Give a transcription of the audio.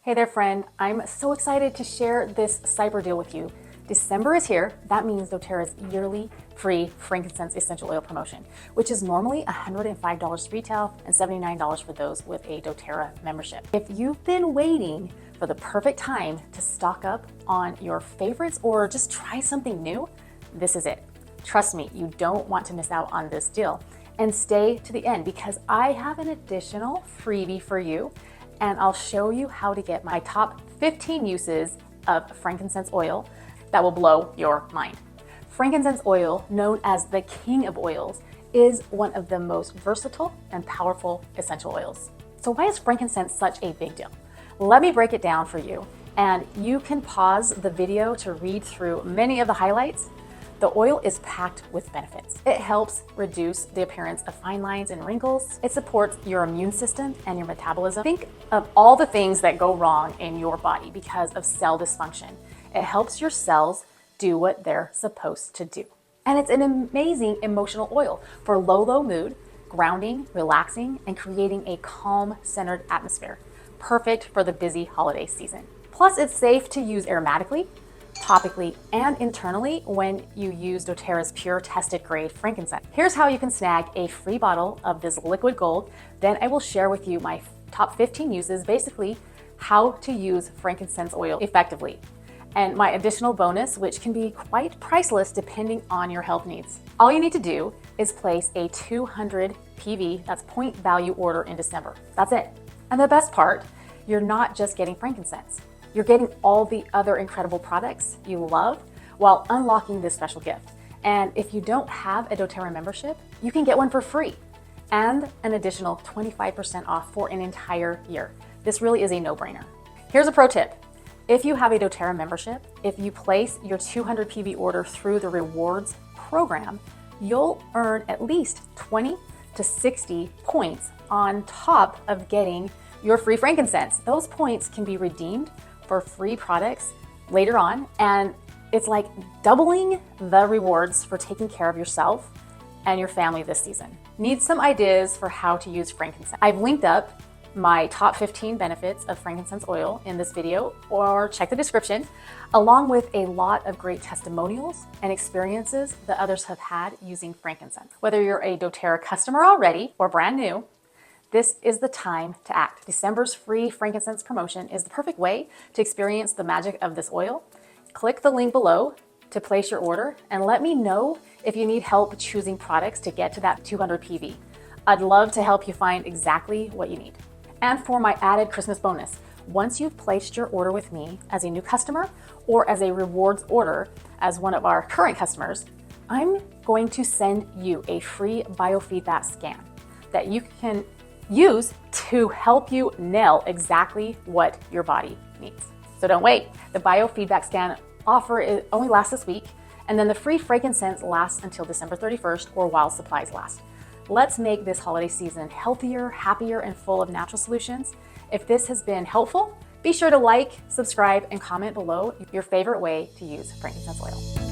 Hey there, friend. I'm so excited to share this cyber deal with you. December is here. That means doTERRA's yearly free frankincense essential oil promotion, which is normally $105 retail and $79 for those with a doTERRA membership. If you've been waiting for the perfect time to stock up on your favorites or just try something new, this is it. Trust me, you don't want to miss out on this deal. And stay to the end because I have an additional freebie for you, and I'll show you how to get my top 15 uses of frankincense oil that will blow your mind. Frankincense oil, known as the king of oils, is one of the most versatile and powerful essential oils. So why is frankincense such a big deal? Let me break it down for you, and you can pause the video to read through many of the highlights. The oil is packed with benefits. It helps reduce the appearance of fine lines and wrinkles. It supports your immune system and your metabolism. Think of all the things that go wrong in your body because of cell dysfunction. It helps your cells do what they're supposed to do. And it's an amazing emotional oil for low mood, grounding, relaxing, and creating a calm, centered atmosphere. Perfect for the busy holiday season. Plus, it's safe to use aromatically, topically, and internally when you use doTERRA's pure tested grade frankincense. Here's how you can snag a free bottle of this liquid gold. Then I will share with you my top 15 uses, basically how to use frankincense oil effectively. And my additional bonus, which can be quite priceless depending on your health needs. All you need to do is place a 200 PV, that's point value order in December. That's it. And the best part, you're not just getting frankincense. You're getting all the other incredible products you love while unlocking this special gift. And if you don't have a doTERRA membership, you can get one for free and an additional 25% off for an entire year. This really is a no-brainer. Here's a pro tip. If you have a doTERRA membership, if you place your 200 PV order through the rewards program, you'll earn at least 20 to 60 points on top of getting your free frankincense. Those points can be redeemed for free products later on, and it's like doubling the rewards for taking care of yourself and your family this season. Need some ideas for how to use frankincense? I've linked up my top 15 benefits of frankincense oil in this video, or check the description, along with a lot of great testimonials and experiences that others have had using frankincense. Whether you're a doTERRA customer already or brand new, this is the time to act. December's free frankincense promotion is the perfect way to experience the magic of this oil. Click the link below to place your order and let me know if you need help choosing products to get to that 200 PV. I'd love to help you find exactly what you need. And for my added Christmas bonus, once you've placed your order with me as a new customer or as a rewards order as one of our current customers, I'm going to send you a free biofeedback scan that you can use to help you nail exactly what your body needs. So don't wait. The biofeedback scan offer only lasts this week, and then the free frankincense lasts until December 31st or while supplies last. Let's make this holiday season healthier, happier, and full of natural solutions. If this has been helpful, be sure to like, subscribe, and comment below your favorite way to use frankincense oil.